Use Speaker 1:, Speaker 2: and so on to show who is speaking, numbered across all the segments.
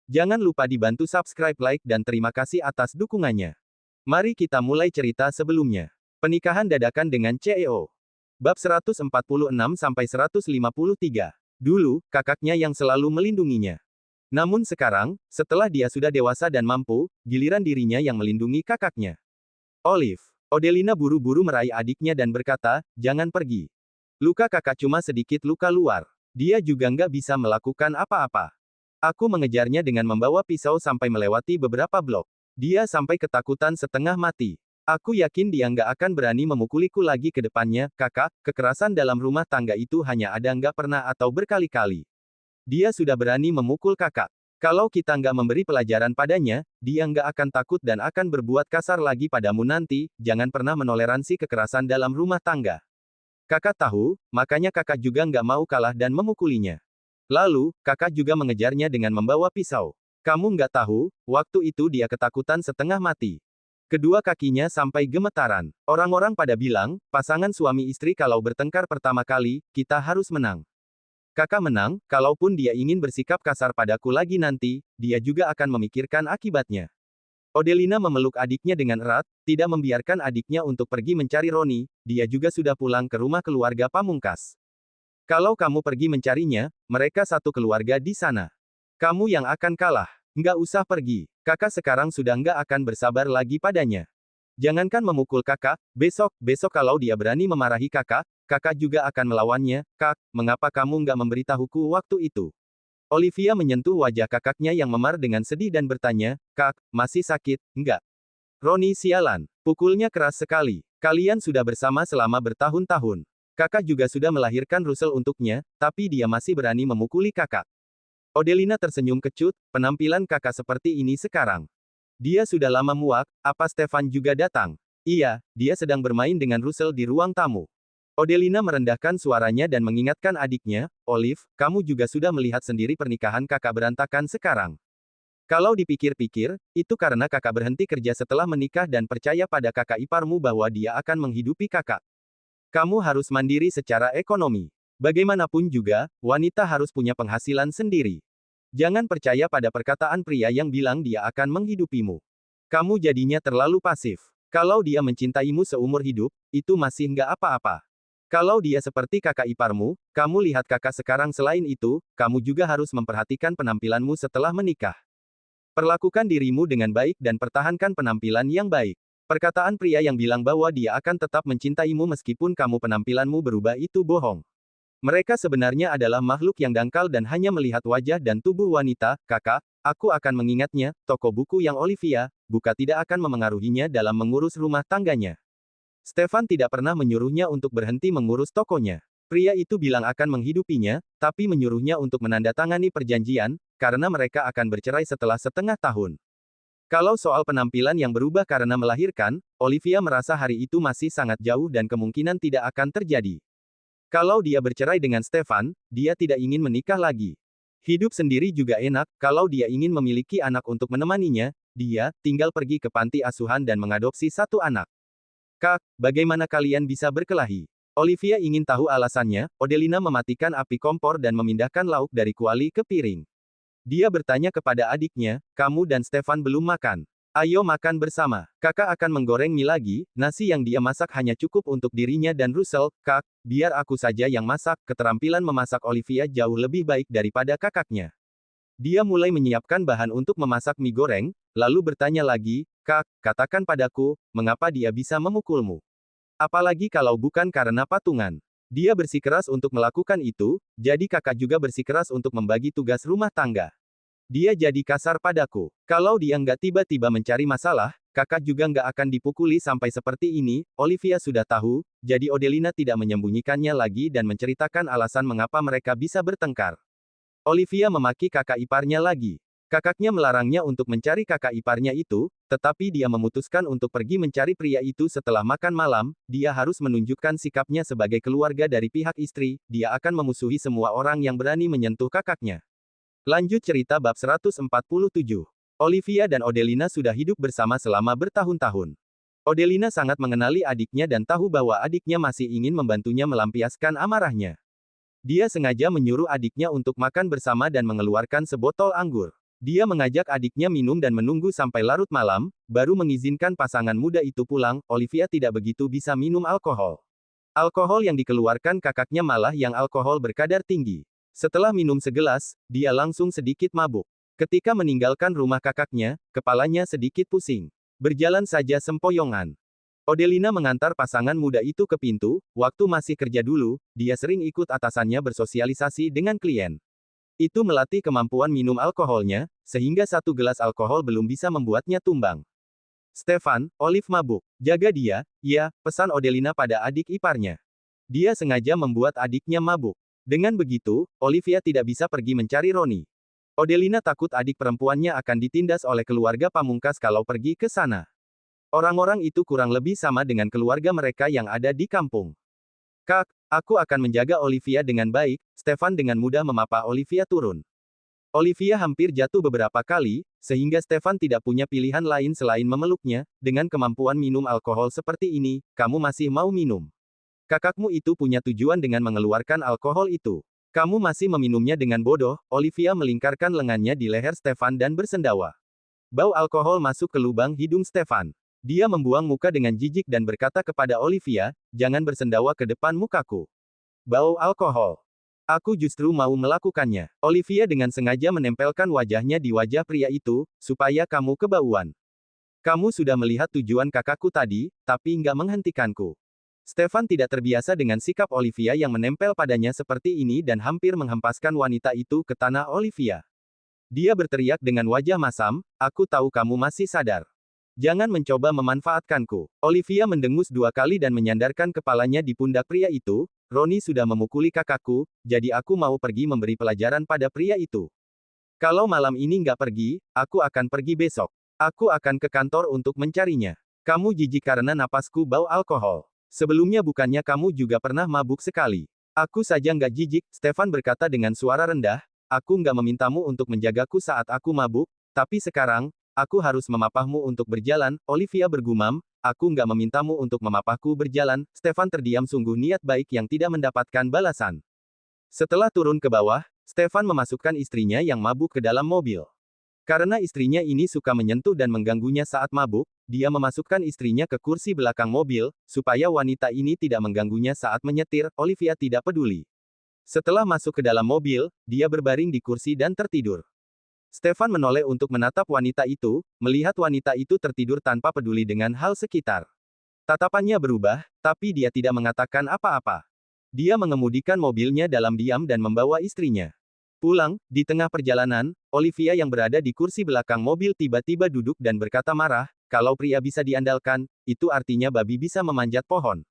Speaker 1: Jangan lupa dibantu subscribe, like, dan terima kasih atas dukungannya. Mari kita mulai cerita sebelumnya. Pernikahan dadakan dengan CEO. Bab 146-153. Dulu, kakaknya yang selalu melindunginya. Namun sekarang, setelah dia sudah dewasa dan mampu, giliran dirinya yang melindungi kakaknya. Olive. Odelina buru-buru meraih adiknya dan berkata, jangan pergi. Luka kakak cuma sedikit luka luar. Dia juga nggak bisa melakukan apa-apa. Aku mengejarnya dengan membawa pisau sampai melewati beberapa blok. Dia sampai ketakutan setengah mati. Aku yakin dia nggak akan berani memukuliku lagi ke depannya, kakak, kekerasan dalam rumah tangga itu hanya ada nggak pernah atau berkali-kali. Dia sudah berani memukul kakak. Kalau kita nggak memberi pelajaran padanya, dia nggak akan takut dan akan berbuat kasar lagi padamu nanti, jangan pernah menoleransi kekerasan dalam rumah tangga. Kakak tahu, makanya kakak juga nggak mau kalah dan memukulinya. Lalu, kakak juga mengejarnya dengan membawa pisau. Kamu nggak tahu, waktu itu dia ketakutan setengah mati. Kedua kakinya sampai gemetaran. Orang-orang pada bilang, pasangan suami istri kalau bertengkar pertama kali, kita harus menang. Kakak menang, kalaupun dia ingin bersikap kasar padaku lagi nanti, dia juga akan memikirkan akibatnya. Odelina memeluk adiknya dengan erat, tidak membiarkan adiknya untuk pergi mencari Roni, dia juga sudah pulang ke rumah keluarga pamungkas. Kalau kamu pergi mencarinya, mereka satu keluarga di sana. Kamu yang akan kalah. Nggak usah pergi. Kakak sekarang sudah nggak akan bersabar lagi padanya. Jangankan memukul kakak, besok kalau dia berani memarahi kakak, kakak juga akan melawannya. Kak, mengapa kamu nggak memberitahuku waktu itu? Olivia menyentuh wajah kakaknya yang memar dengan sedih dan bertanya, Kak, masih sakit, enggak? Roni sialan. Pukulnya keras sekali. Kalian sudah bersama selama bertahun-tahun. Kakak juga sudah melahirkan Russell untuknya, tapi dia masih berani memukuli kakak. Odelina tersenyum kecut, penampilan kakak seperti ini sekarang. Dia sudah lama muak, apa Stefan juga datang? Iya, dia sedang bermain dengan Russell di ruang tamu. Odelina merendahkan suaranya dan mengingatkan adiknya, Olive, kamu juga sudah melihat sendiri pernikahan kakak berantakan sekarang. Kalau dipikir-pikir, itu karena kakak berhenti kerja setelah menikah dan percaya pada kakak iparmu bahwa dia akan menghidupi kakak. Kamu harus mandiri secara ekonomi. Bagaimanapun juga, wanita harus punya penghasilan sendiri. Jangan percaya pada perkataan pria yang bilang dia akan menghidupimu. Kamu jadinya terlalu pasif. Kalau dia mencintaimu seumur hidup, itu masih nggak apa-apa. Kalau dia seperti kakak iparmu, kamu lihat kakak sekarang selain itu, kamu juga harus memperhatikan penampilanmu setelah menikah. Perlakukan dirimu dengan baik dan pertahankan penampilan yang baik. Perkataan pria yang bilang bahwa dia akan tetap mencintaimu meskipun kamu penampilanmu berubah itu bohong. Mereka sebenarnya adalah makhluk yang dangkal dan hanya melihat wajah dan tubuh wanita. Kakak, aku akan mengingatnya, toko buku yang Olivia buka tidak akan memengaruhinya dalam mengurus rumah tangganya. Stefan tidak pernah menyuruhnya untuk berhenti mengurus tokonya. Pria itu bilang akan menghidupinya, tapi menyuruhnya untuk menandatangani perjanjian, karena mereka akan bercerai setelah setengah tahun. Kalau soal penampilan yang berubah karena melahirkan, Olivia merasa hari itu masih sangat jauh dan kemungkinan tidak akan terjadi. Kalau dia bercerai dengan Stefan, dia tidak ingin menikah lagi. Hidup sendiri juga enak, kalau dia ingin memiliki anak untuk menemaninya, dia tinggal pergi ke panti asuhan dan mengadopsi satu anak. Kak, bagaimana kalian bisa berkelahi? Olivia ingin tahu alasannya. Odelina mematikan api kompor dan memindahkan lauk dari kuali ke piring. Dia bertanya kepada adiknya, kamu dan Stefan belum makan. Ayo makan bersama. Kakak akan menggoreng mie lagi, nasi yang dia masak hanya cukup untuk dirinya dan Russell. Kak, biar aku saja yang masak. Keterampilan memasak Olivia jauh lebih baik daripada kakaknya. Dia mulai menyiapkan bahan untuk memasak mie goreng, lalu bertanya lagi, Kak, katakan padaku, mengapa dia bisa memukulmu? Apalagi kalau bukan karena patungan. Dia bersikeras untuk melakukan itu, jadi kakak juga bersikeras untuk membagi tugas rumah tangga. Dia jadi kasar padaku. Kalau dia nggak tiba-tiba mencari masalah, kakak juga nggak akan dipukuli sampai seperti ini. Olivia sudah tahu, jadi Odelina tidak menyembunyikannya lagi dan menceritakan alasan mengapa mereka bisa bertengkar. Olivia memaki kakak iparnya lagi. Kakaknya melarangnya untuk mencari kakak iparnya itu, tetapi dia memutuskan untuk pergi mencari pria itu setelah makan malam. Dia harus menunjukkan sikapnya sebagai keluarga dari pihak istri, dia akan memusuhi semua orang yang berani menyentuh kakaknya. Lanjut cerita bab 147. Olivia dan Odelina sudah hidup bersama selama bertahun-tahun. Odelina sangat mengenali adiknya dan tahu bahwa adiknya masih ingin membantunya melampiaskan amarahnya. Dia sengaja menyuruh adiknya untuk makan bersama dan mengeluarkan sebotol anggur. Dia mengajak adiknya minum dan menunggu sampai larut malam, baru mengizinkan pasangan muda itu pulang. Olivia tidak begitu bisa minum alkohol. Alkohol yang dikeluarkan kakaknya malah yang alkohol berkadar tinggi. Setelah minum segelas, dia langsung sedikit mabuk. Ketika meninggalkan rumah kakaknya, kepalanya sedikit pusing. Berjalan saja sempoyongan. Odelina mengantar pasangan muda itu ke pintu. Waktu masih kerja dulu, dia sering ikut atasannya bersosialisasi dengan klien. Itu melatih kemampuan minum alkoholnya, sehingga satu gelas alkohol belum bisa membuatnya tumbang. Stefan, Olive mabuk. Jaga dia, ya, pesan Odelina pada adik iparnya. Dia sengaja membuat adiknya mabuk. Dengan begitu, Olivia tidak bisa pergi mencari Roni. Odelina takut adik perempuannya akan ditindas oleh keluarga pamungkas kalau pergi ke sana. Orang-orang itu kurang lebih sama dengan keluarga mereka yang ada di kampung. Kak, aku akan menjaga Olivia dengan baik. Stefan dengan mudah memapa Olivia turun. Olivia hampir jatuh beberapa kali, sehingga Stefan tidak punya pilihan lain selain memeluknya. Dengan kemampuan minum alkohol seperti ini, kamu masih mau minum? Kakakmu itu punya tujuan dengan mengeluarkan alkohol itu. Kamu masih meminumnya dengan bodoh. Olivia melingkarkan lengannya di leher Stefan dan bersendawa. Bau alkohol masuk ke lubang hidung Stefan. Dia membuang muka dengan jijik dan berkata kepada Olivia, jangan bersendawa ke depan mukaku. Bau alkohol. Aku justru mau melakukannya. Olivia dengan sengaja menempelkan wajahnya di wajah pria itu, supaya kamu kebauan. Kamu sudah melihat tujuan kakakku tadi, tapi nggak menghentikanku. Stefan tidak terbiasa dengan sikap Olivia yang menempel padanya seperti ini dan hampir menghempaskan wanita itu ke tanah Olivia. Dia berteriak dengan wajah masam, aku tahu kamu masih sadar. Jangan mencoba memanfaatkanku. Olivia mendengus 2 kali dan menyandarkan kepalanya di pundak pria itu. Roni sudah memukuli kakakku, jadi aku mau pergi memberi pelajaran pada pria itu. Kalau malam ini nggak pergi, aku akan pergi besok. Aku akan ke kantor untuk mencarinya. Kamu jijik karena napasku bau alkohol. Sebelumnya bukannya kamu juga pernah mabuk sekali. Aku saja nggak jijik, Stefan berkata dengan suara rendah. Aku nggak memintamu untuk menjagaku saat aku mabuk, tapi sekarang, aku harus memapahmu untuk berjalan. Olivia bergumam, aku nggak memintamu untuk memapahku berjalan. Stefan terdiam sungguh niat baik yang tidak mendapatkan balasan. Setelah turun ke bawah, Stefan memasukkan istrinya yang mabuk ke dalam mobil. Karena istrinya ini suka menyentuh dan mengganggunya saat mabuk, dia memasukkan istrinya ke kursi belakang mobil, supaya wanita ini tidak mengganggunya saat menyetir. Olivia tidak peduli. Setelah masuk ke dalam mobil, dia berbaring di kursi dan tertidur. Stefan menoleh untuk menatap wanita itu, melihat wanita itu tertidur tanpa peduli dengan hal sekitar. Tatapannya berubah, tapi dia tidak mengatakan apa-apa. Dia mengemudikan mobilnya dalam diam dan membawa istrinya pulang. Di tengah perjalanan, Olivia yang berada di kursi belakang mobil tiba-tiba duduk dan berkata marah, kalau pria bisa diandalkan, itu artinya babi bisa memanjat pohon.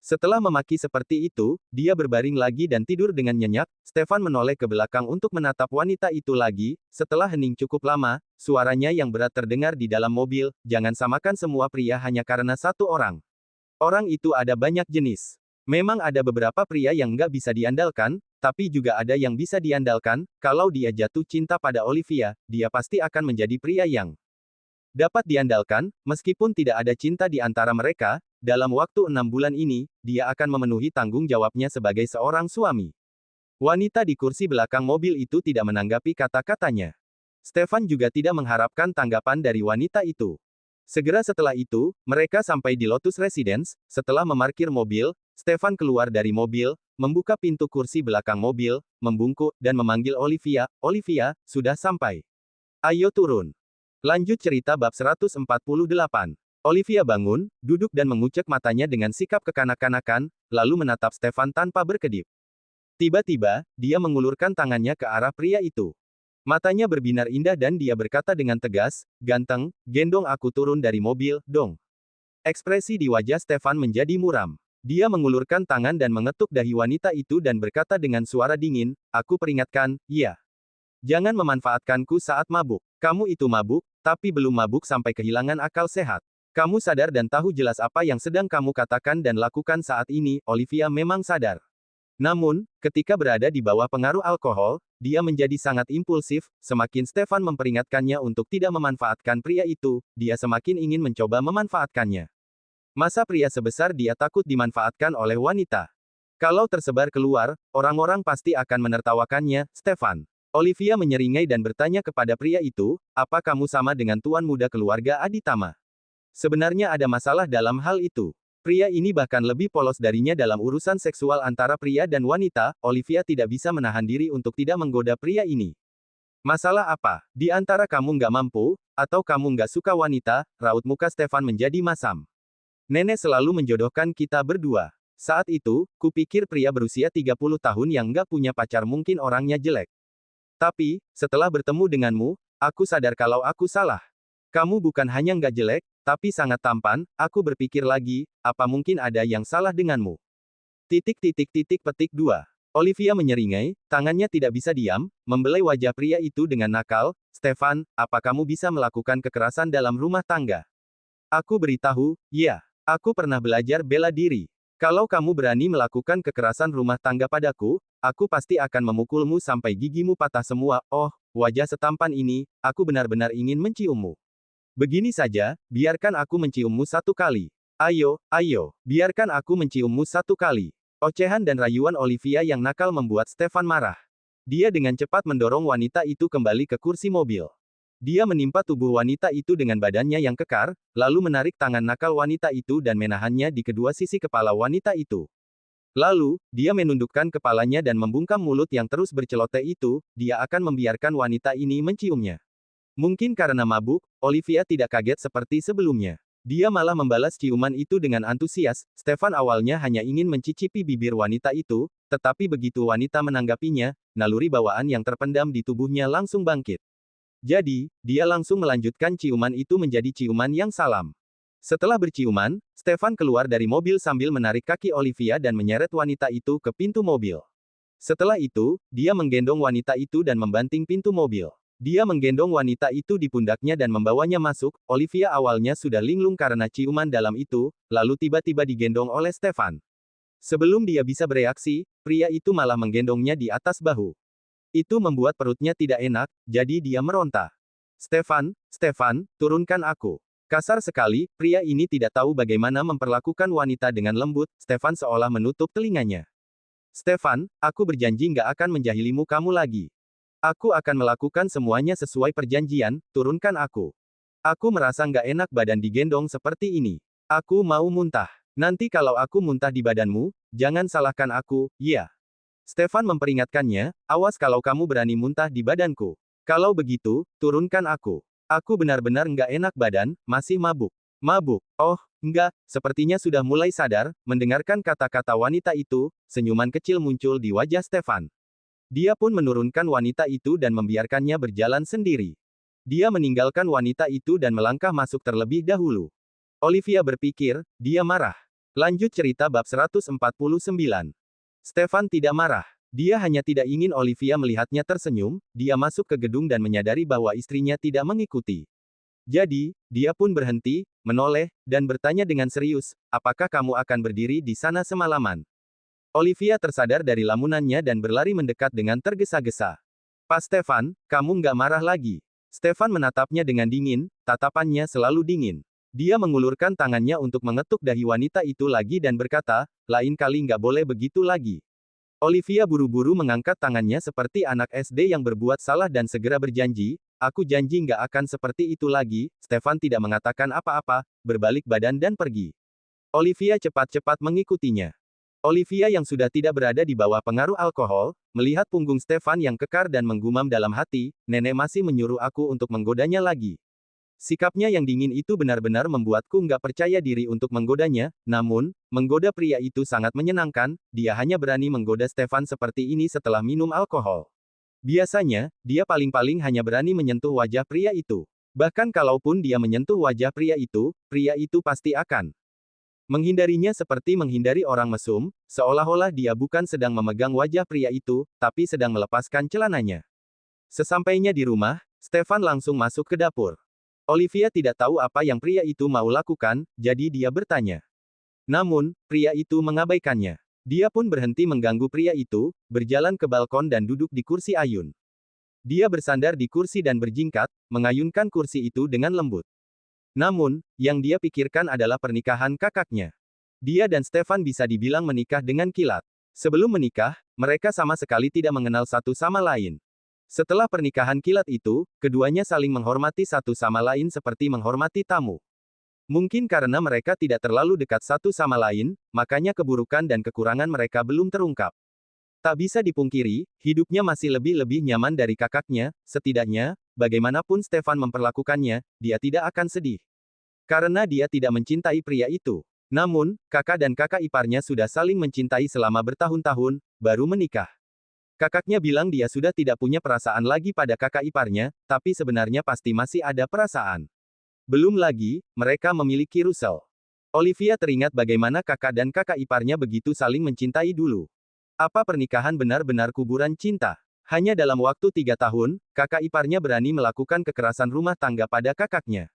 Speaker 1: Setelah memaki seperti itu, dia berbaring lagi dan tidur dengan nyenyak. Stefan menoleh ke belakang untuk menatap wanita itu lagi. Setelah hening cukup lama, suaranya yang berat terdengar di dalam mobil, jangan samakan semua pria hanya karena satu orang. Orang itu ada banyak jenis. Memang ada beberapa pria yang nggak bisa diandalkan, tapi juga ada yang bisa diandalkan. Kalau dia jatuh cinta pada Olivia, dia pasti akan menjadi pria yang dapat diandalkan. Meskipun tidak ada cinta di antara mereka, dalam waktu 6 bulan ini, dia akan memenuhi tanggung jawabnya sebagai seorang suami. Wanita di kursi belakang mobil itu tidak menanggapi kata-katanya. Stefan juga tidak mengharapkan tanggapan dari wanita itu. Segera setelah itu, mereka sampai di Lotus Residence. Setelah memarkir mobil, Stefan keluar dari mobil, membuka pintu kursi belakang mobil, membungkuk, dan memanggil Olivia. Olivia, sudah sampai. Ayo turun. Lanjut cerita bab 148. Olivia bangun, duduk dan mengucek matanya dengan sikap kekanak-kanakan, lalu menatap Stefan tanpa berkedip. Tiba-tiba, dia mengulurkan tangannya ke arah pria itu. Matanya berbinar indah dan dia berkata dengan tegas, ganteng, gendong aku turun dari mobil, dong. Ekspresi di wajah Stefan menjadi muram. Dia mengulurkan tangan dan mengetuk dahi wanita itu dan berkata dengan suara dingin, aku peringatkan, iya. Jangan memanfaatkanku saat mabuk. Kamu itu mabuk, tapi belum mabuk sampai kehilangan akal sehat. Kamu sadar dan tahu jelas apa yang sedang kamu katakan dan lakukan saat ini. Olivia memang sadar. Namun, ketika berada di bawah pengaruh alkohol, dia menjadi sangat impulsif. Semakin Stefan memperingatkannya untuk tidak memanfaatkan pria itu, dia semakin ingin mencoba memanfaatkannya. Masa pria sebesar dia takut dimanfaatkan oleh wanita? Kalau tersebar keluar, orang-orang pasti akan menertawakannya. Stefan Olivia menyeringai dan bertanya kepada pria itu, apa kamu sama dengan tuan muda keluarga Aditama? Sebenarnya ada masalah dalam hal itu. Pria ini bahkan lebih polos darinya dalam urusan seksual antara pria dan wanita. Olivia tidak bisa menahan diri untuk tidak menggoda pria ini. Masalah apa? Di antara kamu nggak mampu, atau kamu nggak suka wanita? Raut muka Stefan menjadi masam. Nenek selalu menjodohkan kita berdua. Saat itu, kupikir pria berusia 30 tahun yang nggak punya pacar mungkin orangnya jelek. Tapi, setelah bertemu denganmu, aku sadar kalau aku salah. Kamu bukan hanya nggak jelek, tapi sangat tampan. Aku berpikir lagi, apa mungkin ada yang salah denganmu? Petik 2. Olivia menyeringai, tangannya tidak bisa diam, membelai wajah pria itu dengan nakal. Stefan, apa kamu bisa melakukan kekerasan dalam rumah tangga? Aku beritahu, ya, aku pernah belajar bela diri. Kalau kamu berani melakukan kekerasan rumah tangga padaku, aku pasti akan memukulmu sampai gigimu patah semua. Oh, wajah setampan ini, aku benar-benar ingin menciummu. Begini saja, biarkan aku menciummu satu kali. Ayo, ayo, biarkan aku menciummu satu kali. Ocehan dan rayuan Olivia yang nakal membuat Stefan marah. Dia dengan cepat mendorong wanita itu kembali ke kursi mobil. Dia menimpa tubuh wanita itu dengan badannya yang kekar, lalu menarik tangan nakal wanita itu dan menahannya di kedua sisi kepala wanita itu. Lalu, dia menundukkan kepalanya dan membungkam mulut yang terus berceloteh itu. Dia akan membiarkan wanita ini menciumnya. Mungkin karena mabuk, Olivia tidak kaget seperti sebelumnya. Dia malah membalas ciuman itu dengan antusias. Stefan awalnya hanya ingin mencicipi bibir wanita itu, tetapi begitu wanita menanggapinya, naluri bawaan yang terpendam di tubuhnya langsung bangkit. Jadi, dia langsung melanjutkan ciuman itu menjadi ciuman yang salam. Setelah berciuman, Stefan keluar dari mobil sambil menarik kaki Olivia dan menyeret wanita itu ke pintu mobil. Setelah itu, dia menggendong wanita itu dan membanting pintu mobil. Dia menggendong wanita itu di pundaknya dan membawanya masuk. Olivia awalnya sudah linglung karena ciuman dalam itu, lalu tiba-tiba digendong oleh Stefan. Sebelum dia bisa bereaksi, pria itu malah menggendongnya di atas bahu. Itu membuat perutnya tidak enak, jadi dia meronta. Stefan, turunkan aku. Kasar sekali, pria ini tidak tahu bagaimana memperlakukan wanita dengan lembut. Stefan seolah menutup telinganya. Stefan, aku berjanji nggak akan menjahilimu kamu lagi. Aku akan melakukan semuanya sesuai perjanjian, turunkan aku. Aku merasa nggak enak badan digendong seperti ini. Aku mau muntah. Nanti kalau aku muntah di badanmu, jangan salahkan aku, ya. Stefan memperingatkannya, awas kalau kamu berani muntah di badanku. Kalau begitu, turunkan aku. Aku benar-benar nggak enak badan, masih mabuk. Mabuk? Oh, enggak, sepertinya sudah mulai sadar. Mendengarkan kata-kata wanita itu, senyuman kecil muncul di wajah Stefan. Dia pun menurunkan wanita itu dan membiarkannya berjalan sendiri. Dia meninggalkan wanita itu dan melangkah masuk terlebih dahulu. Olivia berpikir, dia marah. Lanjut cerita bab 149. Stefan tidak marah. Dia hanya tidak ingin Olivia melihatnya tersenyum. Dia masuk ke gedung dan menyadari bahwa istrinya tidak mengikuti. Jadi, dia pun berhenti, menoleh, dan bertanya dengan serius, apakah kamu akan berdiri di sana semalaman? Olivia tersadar dari lamunannya dan berlari mendekat dengan tergesa-gesa. Pas Stefan, kamu nggak marah lagi. Stefan menatapnya dengan dingin, tatapannya selalu dingin. Dia mengulurkan tangannya untuk mengetuk dahi wanita itu lagi dan berkata, lain kali nggak boleh begitu lagi. Olivia buru-buru mengangkat tangannya seperti anak SD yang berbuat salah dan segera berjanji, aku janji nggak akan seperti itu lagi. Stefan tidak mengatakan apa-apa, berbalik badan dan pergi. Olivia cepat-cepat mengikutinya. Olivia yang sudah tidak berada di bawah pengaruh alkohol, melihat punggung Stefan yang kekar dan menggumam dalam hati, nenek masih menyuruh aku untuk menggodanya lagi. Sikapnya yang dingin itu benar-benar membuatku nggak percaya diri untuk menggodanya, namun, menggoda pria itu sangat menyenangkan, dia hanya berani menggoda Stefan seperti ini setelah minum alkohol. Biasanya, dia paling-paling hanya berani menyentuh wajah pria itu. Bahkan kalaupun dia menyentuh wajah pria itu pasti akan menghindarinya seperti menghindari orang mesum, seolah-olah dia bukan sedang memegang wajah pria itu, tapi sedang melepaskan celananya. Sesampainya di rumah, Stefan langsung masuk ke dapur. Olivia tidak tahu apa yang pria itu mau lakukan, jadi dia bertanya. Namun, pria itu mengabaikannya. Dia pun berhenti mengganggu pria itu, berjalan ke balkon dan duduk di kursi ayun. Dia bersandar di kursi dan berjingkat, mengayunkan kursi itu dengan lembut. Namun, yang dia pikirkan adalah pernikahan kakaknya. Dia dan Stefan bisa dibilang menikah dengan kilat. Sebelum menikah, mereka sama sekali tidak mengenal satu sama lain. Setelah pernikahan kilat itu, keduanya saling menghormati satu sama lain seperti menghormati tamu. Mungkin karena mereka tidak terlalu dekat satu sama lain, makanya keburukan dan kekurangan mereka belum terungkap. Tak bisa dipungkiri, hidupnya masih lebih-lebih nyaman dari kakaknya, setidaknya, bagaimanapun Stefan memperlakukannya, dia tidak akan sedih. Karena dia tidak mencintai pria itu. Namun, kakak dan kakak iparnya sudah saling mencintai selama bertahun-tahun, baru menikah. Kakaknya bilang dia sudah tidak punya perasaan lagi pada kakak iparnya, tapi sebenarnya pasti masih ada perasaan. Belum lagi, mereka memiliki Russell. Olivia teringat bagaimana kakak dan kakak iparnya begitu saling mencintai dulu. Apa pernikahan benar-benar kuburan cinta? Hanya dalam waktu 3 tahun, kakak iparnya berani melakukan kekerasan rumah tangga pada kakaknya.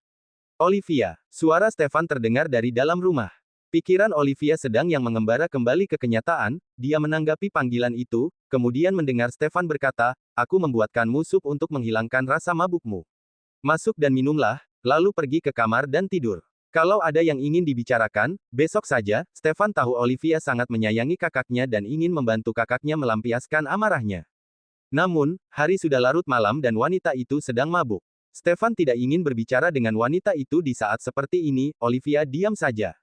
Speaker 1: Olivia, suara Stefan terdengar dari dalam rumah. Pikiran Olivia sedang yang mengembara kembali ke kenyataan, dia menanggapi panggilan itu, kemudian mendengar Stefan berkata, aku membuatkanmu sup untuk menghilangkan rasa mabukmu. Masuk dan minumlah, lalu pergi ke kamar dan tidur. Kalau ada yang ingin dibicarakan, besok saja. Stefan tahu Olivia sangat menyayangi kakaknya dan ingin membantu kakaknya melampiaskan amarahnya. Namun, hari sudah larut malam dan wanita itu sedang mabuk. Stefan tidak ingin berbicara dengan wanita itu di saat seperti ini. Olivia diam saja.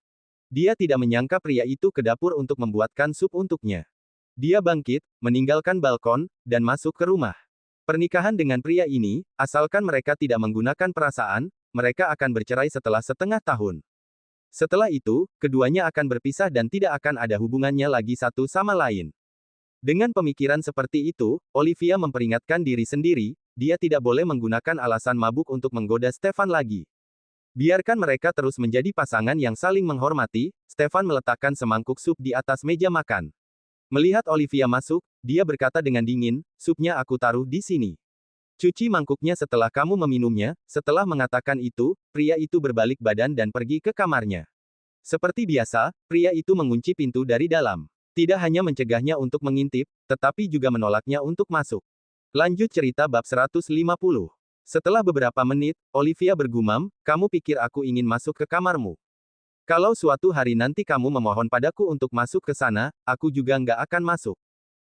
Speaker 1: Dia tidak menyangka pria itu ke dapur untuk membuatkan sup untuknya. Dia bangkit, meninggalkan balkon, dan masuk ke rumah. Pernikahan dengan pria ini, asalkan mereka tidak menggunakan perasaan, mereka akan bercerai setelah setengah tahun. Setelah itu, keduanya akan berpisah dan tidak akan ada hubungannya lagi satu sama lain. Dengan pemikiran seperti itu, Olivia memperingatkan diri sendiri, dia tidak boleh menggunakan alasan mabuk untuk menggoda Stefan lagi. Biarkan mereka terus menjadi pasangan yang saling menghormati. Stefan meletakkan semangkuk sup di atas meja makan. Melihat Olivia masuk, dia berkata dengan dingin, supnya aku taruh di sini. Cuci mangkuknya setelah kamu meminumnya. Setelah mengatakan itu, pria itu berbalik badan dan pergi ke kamarnya. Seperti biasa, pria itu mengunci pintu dari dalam. Tidak hanya mencegahnya untuk mengintip, tetapi juga menolaknya untuk masuk. Lanjut cerita bab 150. Setelah beberapa menit, Olivia bergumam, kamu pikir aku ingin masuk ke kamarmu? Kalau suatu hari nanti kamu memohon padaku untuk masuk ke sana, aku juga nggak akan masuk.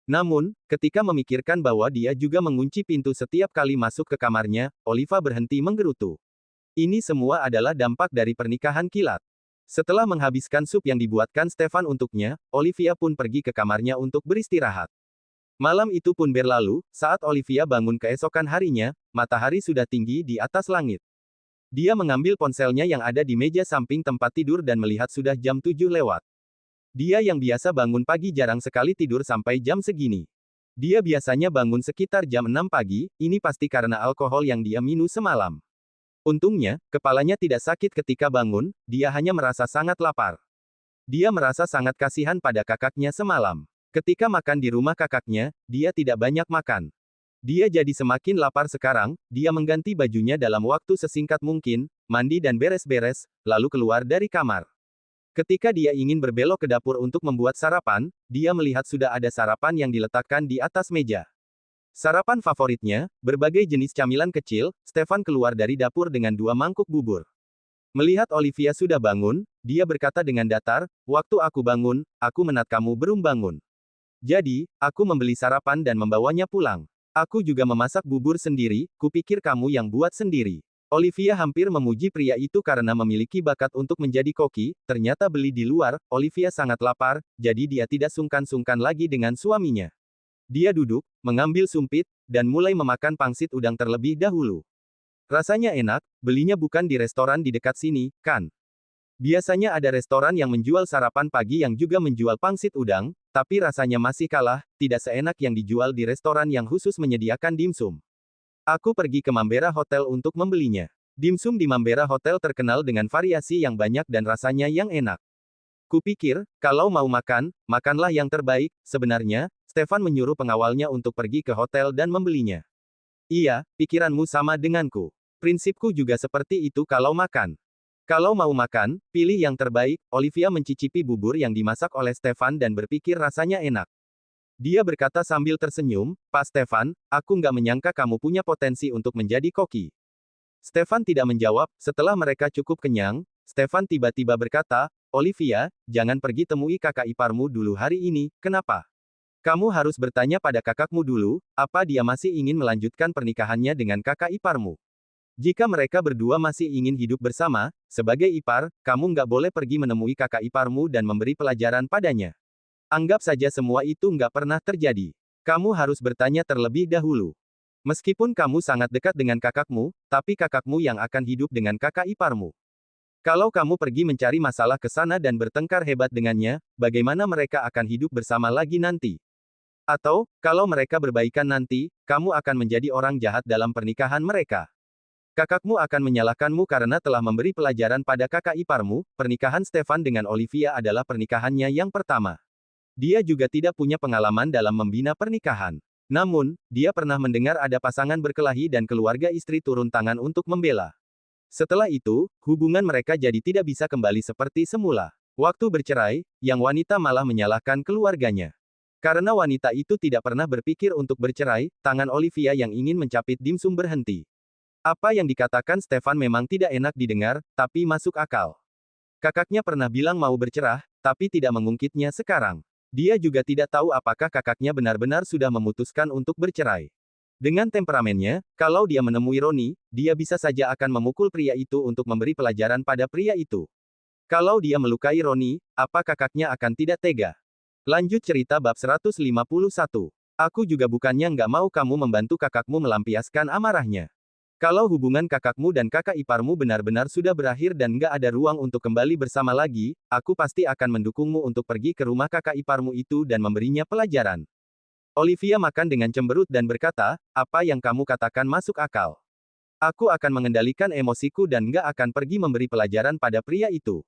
Speaker 1: Namun, ketika memikirkan bahwa dia juga mengunci pintu setiap kali masuk ke kamarnya, Olivia berhenti menggerutu. Ini semua adalah dampak dari pernikahan kilat. Setelah menghabiskan sup yang dibuatkan Stefan untuknya, Olivia pun pergi ke kamarnya untuk beristirahat. Malam itu pun berlalu, saat Olivia bangun keesokan harinya, matahari sudah tinggi di atas langit. Dia mengambil ponselnya yang ada di meja samping tempat tidur dan melihat sudah jam 7 lewat. Dia yang biasa bangun pagi jarang sekali tidur sampai jam segini. Dia biasanya bangun sekitar jam 6 pagi, ini pasti karena alkohol yang dia minum semalam. Untungnya, kepalanya tidak sakit ketika bangun, dia hanya merasa sangat lapar. Dia merasa sangat kasihan pada kakaknya semalam. Ketika makan di rumah kakaknya, dia tidak banyak makan. Dia jadi semakin lapar sekarang. Dia mengganti bajunya dalam waktu sesingkat mungkin, mandi dan beres-beres, lalu keluar dari kamar. Ketika dia ingin berbelok ke dapur untuk membuat sarapan, dia melihat sudah ada sarapan yang diletakkan di atas meja. Sarapan favoritnya, berbagai jenis camilan kecil. Stefan keluar dari dapur dengan 2 mangkuk bubur. Melihat Olivia sudah bangun, dia berkata dengan datar, waktu aku bangun, aku menat kamu belum bangun. Jadi, aku membeli sarapan dan membawanya pulang. Aku juga memasak bubur sendiri, kupikir kamu yang buat sendiri. Olivia hampir memuji pria itu karena memiliki bakat untuk menjadi koki, ternyata beli di luar. Olivia sangat lapar, jadi dia tidak sungkan-sungkan lagi dengan suaminya. Dia duduk, mengambil sumpit, dan mulai memakan pangsit udang terlebih dahulu. Rasanya enak, belinya bukan di restoran di dekat sini, kan? Biasanya ada restoran yang menjual sarapan pagi yang juga menjual pangsit udang, tapi rasanya masih kalah, tidak seenak yang dijual di restoran yang khusus menyediakan dimsum. Aku pergi ke Mambera Hotel untuk membelinya. Dimsum di Mambera Hotel terkenal dengan variasi yang banyak dan rasanya yang enak. Kupikir, kalau mau makan, makanlah yang terbaik. Sebenarnya, Stefan menyuruh pengawalnya untuk pergi ke hotel dan membelinya. Iya, pikiranmu sama denganku. Prinsipku juga seperti itu kalau makan. Kalau mau makan, pilih yang terbaik. Olivia mencicipi bubur yang dimasak oleh Stefan dan berpikir rasanya enak. Dia berkata sambil tersenyum, Pak Stefan, aku nggak menyangka kamu punya potensi untuk menjadi koki. Stefan tidak menjawab. Setelah mereka cukup kenyang, Stefan tiba-tiba berkata, Olivia, jangan pergi temui kakak iparmu dulu hari ini, kenapa? Kamu harus bertanya pada kakakmu dulu, apa dia masih ingin melanjutkan pernikahannya dengan kakak iparmu. Jika mereka berdua masih ingin hidup bersama, sebagai ipar, kamu nggak boleh pergi menemui kakak iparmu dan memberi pelajaran padanya. Anggap saja semua itu nggak pernah terjadi. Kamu harus bertanya terlebih dahulu. Meskipun kamu sangat dekat dengan kakakmu, tapi kakakmu yang akan hidup dengan kakak iparmu. Kalau kamu pergi mencari masalah ke sana dan bertengkar hebat dengannya, bagaimana mereka akan hidup bersama lagi nanti? Atau, kalau mereka berbaikan nanti, kamu akan menjadi orang jahat dalam pernikahan mereka. Kakakmu akan menyalahkanmu karena telah memberi pelajaran pada kakak iparmu. Pernikahan Stefan dengan Olivia adalah pernikahannya yang pertama. Dia juga tidak punya pengalaman dalam membina pernikahan. Namun, dia pernah mendengar ada pasangan berkelahi dan keluarga istri turun tangan untuk membela. Setelah itu, hubungan mereka jadi tidak bisa kembali seperti semula. Waktu bercerai, yang wanita malah menyalahkan keluarganya. Karena wanita itu tidak pernah berpikir untuk bercerai, tangan Olivia yang ingin mencapit dimsum berhenti. Apa yang dikatakan Stefan memang tidak enak didengar, tapi masuk akal. Kakaknya pernah bilang mau bercerah, tapi tidak mengungkitnya sekarang. Dia juga tidak tahu apakah kakaknya benar-benar sudah memutuskan untuk bercerai. Dengan temperamennya, kalau dia menemui Roni, dia bisa saja akan memukul pria itu untuk memberi pelajaran pada pria itu. Kalau dia melukai Roni, apa kakaknya akan tidak tega? Lanjut cerita bab 151. Aku juga bukannya nggak mau kamu membantu kakakmu melampiaskan amarahnya. Kalau hubungan kakakmu dan kakak iparmu benar-benar sudah berakhir dan nggak ada ruang untuk kembali bersama lagi, aku pasti akan mendukungmu untuk pergi ke rumah kakak iparmu itu dan memberinya pelajaran. Olivia makan dengan cemberut dan berkata, apa yang kamu katakan masuk akal. Aku akan mengendalikan emosiku dan nggak akan pergi memberi pelajaran pada pria itu.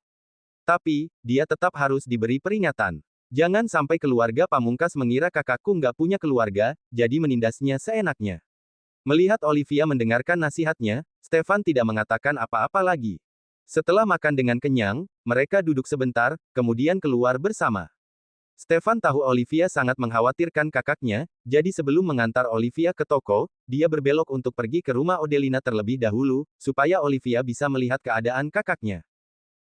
Speaker 1: Tapi, dia tetap harus diberi peringatan. Jangan sampai keluarga Pamungkas mengira kakakku nggak punya keluarga, jadi menindasnya seenaknya. Melihat Olivia mendengarkan nasihatnya, Stefan tidak mengatakan apa-apa lagi. Setelah makan dengan kenyang, mereka duduk sebentar, kemudian keluar bersama. Stefan tahu Olivia sangat mengkhawatirkan kakaknya, jadi sebelum mengantar Olivia ke toko, dia berbelok untuk pergi ke rumah Odelina terlebih dahulu, supaya Olivia bisa melihat keadaan kakaknya.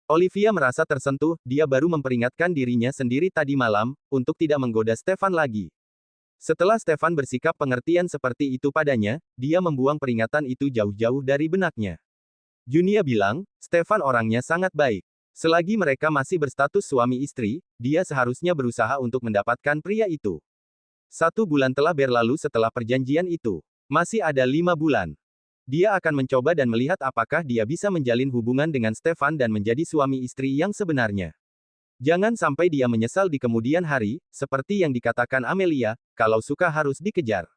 Speaker 1: Olivia merasa tersentuh, dia baru memperingatkan dirinya sendiri tadi malam, untuk tidak menggoda Stefan lagi. Setelah Stefan bersikap pengertian seperti itu padanya, dia membuang peringatan itu jauh-jauh dari benaknya. Junia bilang, Stefan orangnya sangat baik. Selagi mereka masih berstatus suami istri, dia seharusnya berusaha untuk mendapatkan pria itu. 1 bulan telah berlalu setelah perjanjian itu. Masih ada 5 bulan. Dia akan mencoba dan melihat apakah dia bisa menjalin hubungan dengan Stefan dan menjadi suami istri yang sebenarnya. Jangan sampai dia menyesal di kemudian hari, seperti yang dikatakan Amelia, kalau suka harus dikejar.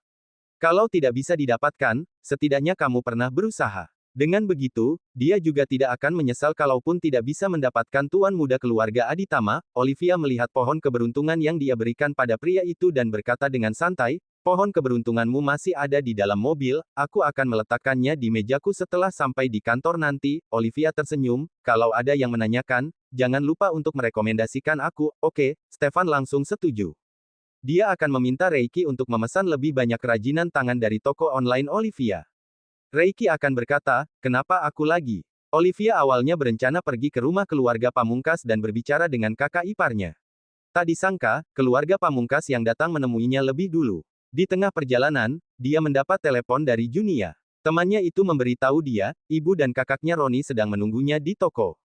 Speaker 1: Kalau tidak bisa didapatkan, setidaknya kamu pernah berusaha. Dengan begitu, dia juga tidak akan menyesal kalaupun tidak bisa mendapatkan tuan muda keluarga Aditama. Olivia melihat pohon keberuntungan yang dia berikan pada pria itu dan berkata dengan santai, pohon keberuntunganmu masih ada di dalam mobil, aku akan meletakkannya di mejaku setelah sampai di kantor nanti. Olivia tersenyum, kalau ada yang menanyakan, jangan lupa untuk merekomendasikan aku. Oke, Stefan langsung setuju. Dia akan meminta Reiki untuk memesan lebih banyak kerajinan tangan dari toko online Olivia. Reiki akan berkata, kenapa aku lagi? Olivia awalnya berencana pergi ke rumah keluarga Pamungkas dan berbicara dengan kakak iparnya. Tak disangka, keluarga Pamungkas yang datang menemuinya lebih dulu. Di tengah perjalanan, dia mendapat telepon dari Junia. Temannya itu memberitahu dia, ibu dan kakaknya Roni sedang menunggunya di toko.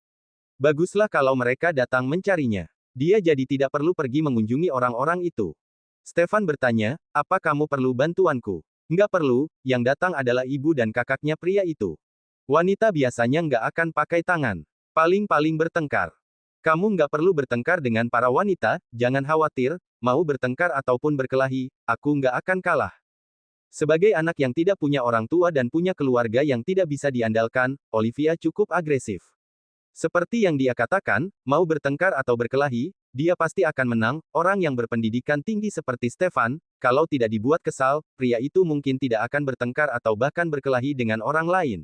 Speaker 1: Baguslah kalau mereka datang mencarinya. Dia jadi tidak perlu pergi mengunjungi orang-orang itu. Stefan bertanya, apa kamu perlu bantuanku? Nggak perlu, yang datang adalah ibu dan kakaknya pria itu. Wanita biasanya nggak akan pakai tangan. Paling-paling bertengkar. Kamu nggak perlu bertengkar dengan para wanita, jangan khawatir, mau bertengkar ataupun berkelahi, aku nggak akan kalah. Sebagai anak yang tidak punya orang tua dan punya keluarga yang tidak bisa diandalkan, Olivia cukup agresif. Seperti yang dia katakan, mau bertengkar atau berkelahi, dia pasti akan menang. Orang yang berpendidikan tinggi seperti Stefan, kalau tidak dibuat kesal, pria itu mungkin tidak akan bertengkar atau bahkan berkelahi dengan orang lain.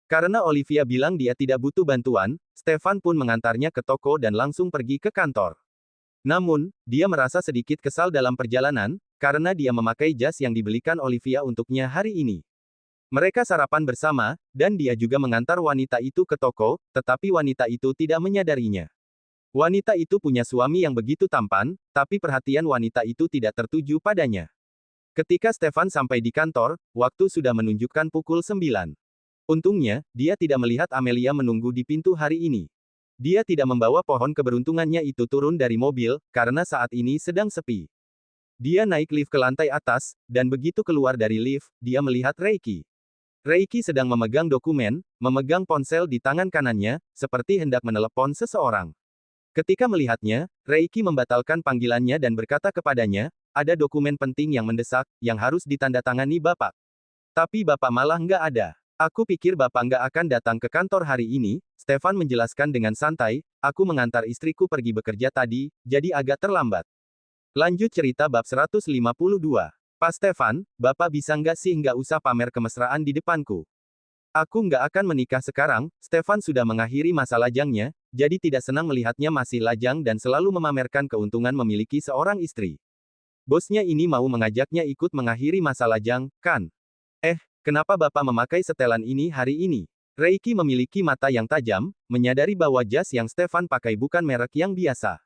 Speaker 1: Karena Olivia bilang dia tidak butuh bantuan, Stefan pun mengantarnya ke toko dan langsung pergi ke kantor. Namun, dia merasa sedikit kesal dalam perjalanan, karena dia memakai jas yang dibelikan Olivia untuknya hari ini. Mereka sarapan bersama, dan dia juga mengantar wanita itu ke toko, tetapi wanita itu tidak menyadarinya. Wanita itu punya suami yang begitu tampan, tapi perhatian wanita itu tidak tertuju padanya. Ketika Stefan sampai di kantor, waktu sudah menunjukkan pukul 9. Untungnya, dia tidak melihat Amelia menunggu di pintu hari ini. Dia tidak membawa pohon keberuntungannya itu turun dari mobil, karena saat ini sedang sepi. Dia naik lift ke lantai atas, dan begitu keluar dari lift, dia melihat Reiki. Reiki sedang memegang dokumen, memegang ponsel di tangan kanannya, seperti hendak menelepon seseorang. Ketika melihatnya, Reiki membatalkan panggilannya dan berkata kepadanya, ada dokumen penting yang mendesak, yang harus ditandatangani Bapak. Tapi Bapak malah nggak ada. Aku pikir Bapak nggak akan datang ke kantor hari ini, Stefan menjelaskan dengan santai, aku mengantar istriku pergi bekerja tadi, jadi agak terlambat. Lanjut cerita bab 152. Pak Stefan, Bapak bisa nggak sih nggak usah pamer kemesraan di depanku? Aku nggak akan menikah sekarang, Stefan sudah mengakhiri masa lajangnya, jadi tidak senang melihatnya masih lajang dan selalu memamerkan keuntungan memiliki seorang istri. Bosnya ini mau mengajaknya ikut mengakhiri masa lajang, kan? Kenapa Bapak memakai setelan ini hari ini? Reiki memiliki mata yang tajam, menyadari bahwa jas yang Stefan pakai bukan merek yang biasa.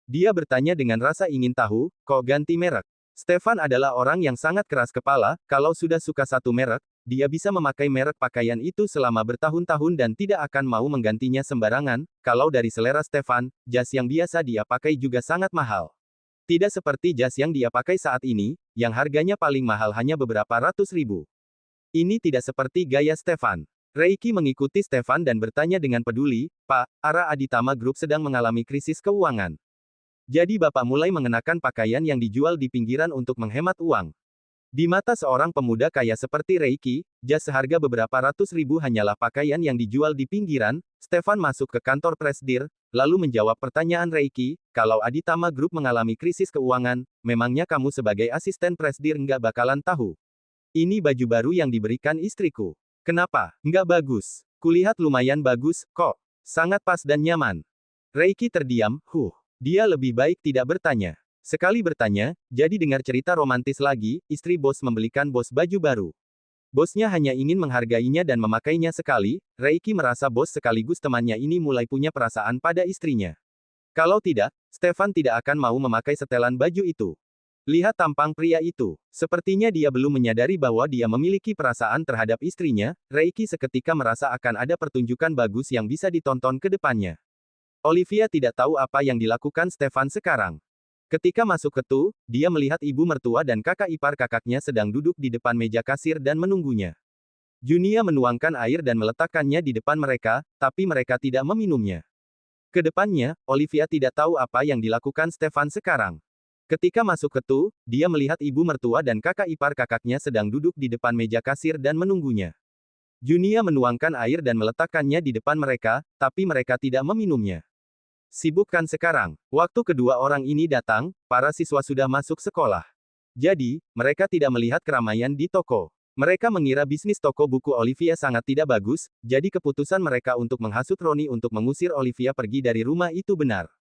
Speaker 1: Dia bertanya dengan rasa ingin tahu, kok ganti merek? Stefan adalah orang yang sangat keras kepala, kalau sudah suka satu merek, dia bisa memakai merek pakaian itu selama bertahun-tahun dan tidak akan mau menggantinya sembarangan. Kalau dari selera Stefan, jas yang biasa dia pakai juga sangat mahal. Tidak seperti jas yang dia pakai saat ini, yang harganya paling mahal hanya beberapa ratus ribu. Ini tidak seperti gaya Stefan. Reiki mengikuti Stefan dan bertanya dengan peduli, Pak, Ara Aditama Group sedang mengalami krisis keuangan. Jadi Bapak mulai mengenakan pakaian yang dijual di pinggiran untuk menghemat uang. Di mata seorang pemuda kaya seperti Reiki, jas seharga beberapa ratus ribu hanyalah pakaian yang dijual di pinggiran. Stefan masuk ke kantor Presdir, lalu menjawab pertanyaan Reiki, kalau Aditama Group mengalami krisis keuangan, memangnya kamu sebagai asisten Presdir nggak bakalan tahu? Ini baju baru yang diberikan istriku. Kenapa? Nggak bagus. Kulihat lumayan bagus, kok. Sangat pas dan nyaman. Reiki terdiam, Dia lebih baik tidak bertanya. Sekali bertanya, jadi dengar cerita romantis lagi, istri bos membelikan bos baju baru. Bosnya hanya ingin menghargainya dan memakainya sekali, Reiki merasa bos sekaligus temannya ini mulai punya perasaan pada istrinya. Kalau tidak, Stefan tidak akan mau memakai setelan baju itu. Lihat tampang pria itu. Sepertinya dia belum menyadari bahwa dia memiliki perasaan terhadap istrinya. Reiki seketika merasa akan ada pertunjukan bagus yang bisa ditonton ke depannya. Olivia tidak tahu apa yang dilakukan Stefan sekarang. Ketika masuk ketu, dia melihat ibu mertua dan kakak ipar kakaknya sedang duduk di depan meja kasir dan menunggunya. Junia menuangkan air dan meletakkannya di depan mereka, tapi mereka tidak meminumnya. Kedepannya, Olivia tidak tahu apa yang dilakukan Stefan sekarang. Ketika masuk ketu, dia melihat ibu mertua dan kakak ipar kakaknya sedang duduk di depan meja kasir dan menunggunya. Junia menuangkan air dan meletakkannya di depan mereka, tapi mereka tidak meminumnya. Sibuk kan sekarang? Waktu kedua orang ini datang, para siswa sudah masuk sekolah. Jadi, mereka tidak melihat keramaian di toko. Mereka mengira bisnis toko buku Olivia sangat tidak bagus, jadi keputusan mereka untuk menghasut Roni untuk mengusir Olivia pergi dari rumah itu benar.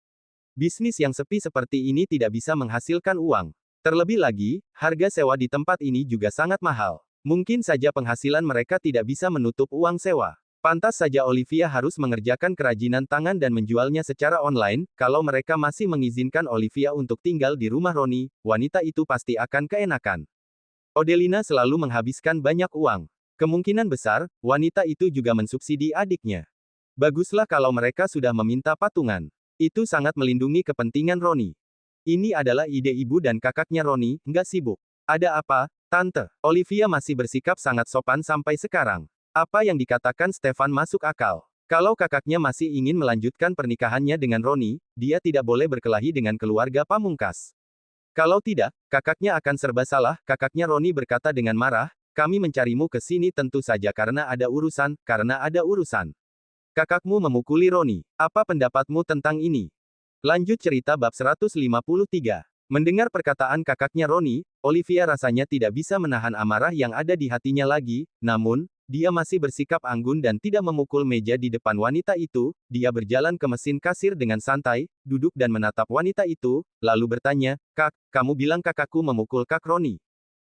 Speaker 1: Bisnis yang sepi seperti ini tidak bisa menghasilkan uang. Terlebih lagi, harga sewa di tempat ini juga sangat mahal. Mungkin saja penghasilan mereka tidak bisa menutup uang sewa. Pantas saja Olivia harus mengerjakan kerajinan tangan dan menjualnya secara online. Kalau mereka masih mengizinkan Olivia untuk tinggal di rumah Roni, wanita itu pasti akan keenakan. Odelina selalu menghabiskan banyak uang. Kemungkinan besar, wanita itu juga mensubsidi adiknya. Baguslah kalau mereka sudah meminta patungan. Itu sangat melindungi kepentingan Roni. Ini adalah ide ibu dan kakaknya Roni, nggak sibuk. Ada apa, Tante? Olivia masih bersikap sangat sopan sampai sekarang. Apa yang dikatakan Stefan masuk akal. Kalau kakaknya masih ingin melanjutkan pernikahannya dengan Roni, dia tidak boleh berkelahi dengan keluarga pamungkas. Kalau tidak, kakaknya akan serba salah, kakaknya Roni berkata dengan marah, kami mencarimu ke sini tentu saja karena ada urusan. Kakakmu memukuli Roni. Apa pendapatmu tentang ini? Lanjut cerita bab 153. Mendengar perkataan kakaknya Roni, Olivia rasanya tidak bisa menahan amarah yang ada di hatinya lagi, namun, dia masih bersikap anggun dan tidak memukul meja di depan wanita itu. Dia berjalan ke mesin kasir dengan santai, duduk dan menatap wanita itu, lalu bertanya, Kak, kamu bilang kakakku memukul Kak Roni.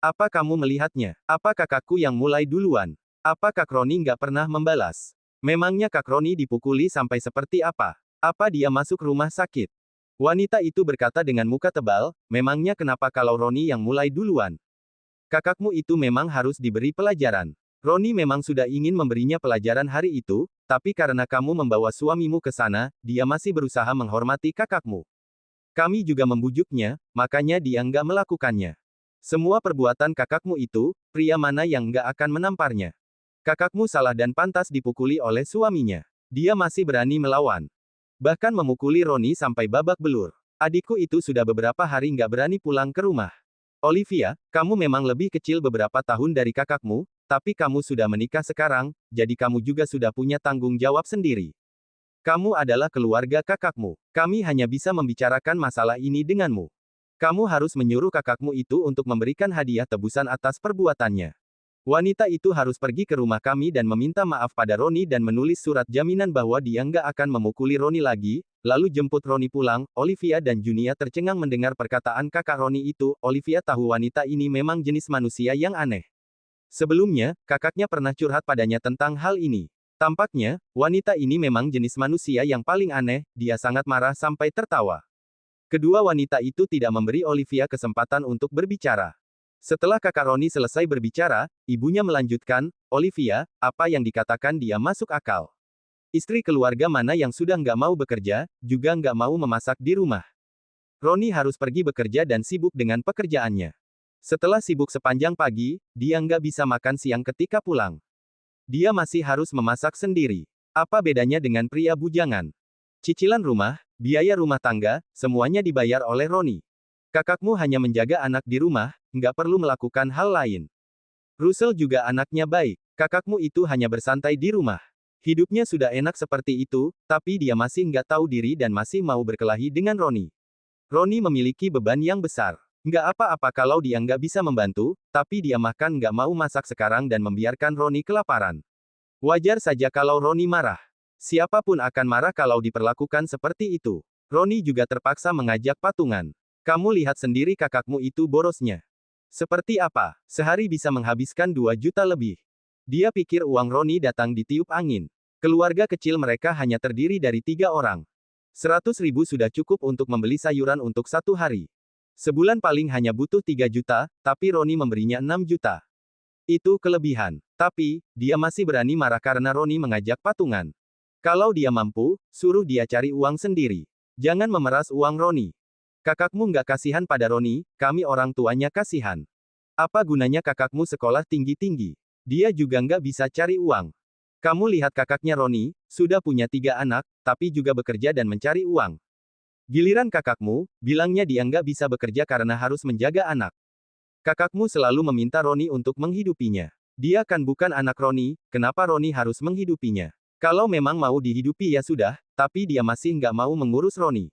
Speaker 1: Apa kamu melihatnya? Apa kakakku yang mulai duluan? Apa Kak Roni nggak pernah membalas? Memangnya Kak Roni dipukuli sampai seperti apa? Apa dia masuk rumah sakit? Wanita itu berkata dengan muka tebal, memangnya kenapa kalau Roni yang mulai duluan? Kakakmu itu memang harus diberi pelajaran. Roni memang sudah ingin memberinya pelajaran hari itu, tapi karena kamu membawa suamimu ke sana, dia masih berusaha menghormati kakakmu. Kami juga membujuknya, makanya dia nggak melakukannya. Semua perbuatan kakakmu itu, pria mana yang nggak akan menamparnya? Kakakmu salah dan pantas dipukuli oleh suaminya. Dia masih berani melawan. Bahkan memukuli Roni sampai babak belur. Adikku itu sudah beberapa hari nggak berani pulang ke rumah. Olivia, kamu memang lebih kecil beberapa tahun dari kakakmu, tapi kamu sudah menikah sekarang, jadi kamu juga sudah punya tanggung jawab sendiri. Kamu adalah keluarga kakakmu. Kami hanya bisa membicarakan masalah ini denganmu. Kamu harus menyuruh kakakmu itu untuk memberikan hadiah tebusan atas perbuatannya. Wanita itu harus pergi ke rumah kami dan meminta maaf pada Roni dan menulis surat jaminan bahwa dia nggak akan memukuli Roni lagi, lalu jemput Roni pulang. Olivia dan Junia tercengang mendengar perkataan kakak Roni itu. Olivia tahu wanita ini memang jenis manusia yang aneh. Sebelumnya, kakaknya pernah curhat padanya tentang hal ini. Tampaknya, wanita ini memang jenis manusia yang paling aneh, dia sangat marah sampai tertawa. Kedua wanita itu tidak memberi Olivia kesempatan untuk berbicara. Setelah kakak Roni selesai berbicara, ibunya melanjutkan, Olivia, apa yang dikatakan dia masuk akal. Istri keluarga mana yang sudah nggak mau bekerja, juga nggak mau memasak di rumah. Roni harus pergi bekerja dan sibuk dengan pekerjaannya. Setelah sibuk sepanjang pagi, dia nggak bisa makan siang ketika pulang. Dia masih harus memasak sendiri. Apa bedanya dengan pria bujangan? Cicilan rumah, biaya rumah tangga, semuanya dibayar oleh Roni. Kakakmu hanya menjaga anak di rumah, nggak perlu melakukan hal lain. Russell juga anaknya baik. Kakakmu itu hanya bersantai di rumah. Hidupnya sudah enak seperti itu, tapi dia masih nggak tahu diri dan masih mau berkelahi dengan Roni. Roni memiliki beban yang besar. Nggak apa-apa kalau dia nggak bisa membantu, tapi dia makan nggak mau masak sekarang dan membiarkan Roni kelaparan. Wajar saja kalau Roni marah. Siapapun akan marah kalau diperlakukan seperti itu. Roni juga terpaksa mengajak patungan. Kamu lihat sendiri kakakmu itu borosnya. Seperti apa? Sehari bisa menghabiskan 2 juta lebih. Dia pikir uang Roni datang ditiup angin. Keluarga kecil mereka hanya terdiri dari 3 orang. 100 ribu sudah cukup untuk membeli sayuran untuk 1 hari. Sebulan paling hanya butuh 3 juta, tapi Roni memberinya 6 juta. Itu kelebihan. Tapi, dia masih berani marah karena Roni mengajak patungan. Kalau dia mampu, suruh dia cari uang sendiri. Jangan memeras uang Roni. Kakakmu nggak kasihan pada Roni, kami orang tuanya kasihan. Apa gunanya kakakmu sekolah tinggi-tinggi? Dia juga nggak bisa cari uang. Kamu lihat kakaknya Roni, sudah punya 3 anak, tapi juga bekerja dan mencari uang. Giliran kakakmu, bilangnya dia nggak bisa bekerja karena harus menjaga anak. Kakakmu selalu meminta Roni untuk menghidupinya. Dia kan bukan anak Roni, kenapa Roni harus menghidupinya? Kalau memang mau dihidupi ya sudah, tapi dia masih nggak mau mengurus Roni.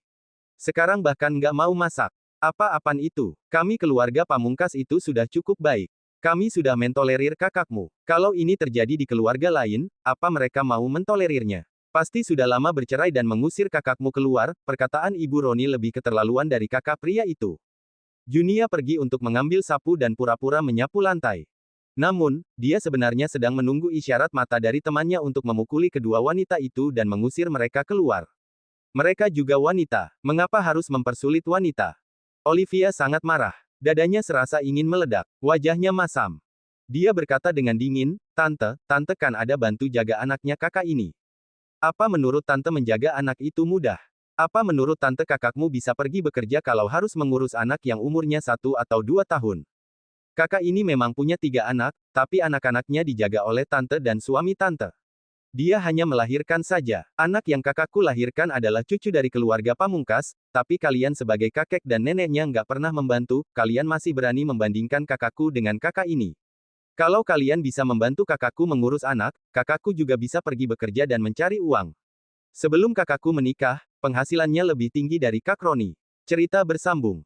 Speaker 1: Sekarang bahkan nggak mau masak. Apa-apaan itu? Kami keluarga pamungkas itu sudah cukup baik. Kami sudah mentolerir kakakmu. Kalau ini terjadi di keluarga lain, apa mereka mau mentolerirnya? Pasti sudah lama bercerai dan mengusir kakakmu keluar, perkataan ibu Roni lebih keterlaluan dari kakak pria itu. Junia pergi untuk mengambil sapu dan pura-pura menyapu lantai. Namun, dia sebenarnya sedang menunggu isyarat mata dari temannya untuk memukuli kedua wanita itu dan mengusir mereka keluar. Mereka juga wanita. Mengapa harus mempersulit wanita? Olivia sangat marah. Dadanya serasa ingin meledak. Wajahnya masam. Dia berkata dengan dingin, Tante kan ada bantu jaga anaknya kakak ini. Apa menurut Tante menjaga anak itu mudah? Apa menurut Tante kakakmu bisa pergi bekerja kalau harus mengurus anak yang umurnya 1 atau 2 tahun? Kakak ini memang punya 3 anak, tapi anak-anaknya dijaga oleh Tante dan suami Tante. Dia hanya melahirkan saja. Anak yang kakakku lahirkan adalah cucu dari keluarga pamungkas, tapi kalian sebagai kakek dan neneknya nggak pernah membantu, kalian masih berani membandingkan kakakku dengan kakak ini. Kalau kalian bisa membantu kakakku mengurus anak, kakakku juga bisa pergi bekerja dan mencari uang. Sebelum kakakku menikah, penghasilannya lebih tinggi dari Kak Roni. Cerita bersambung.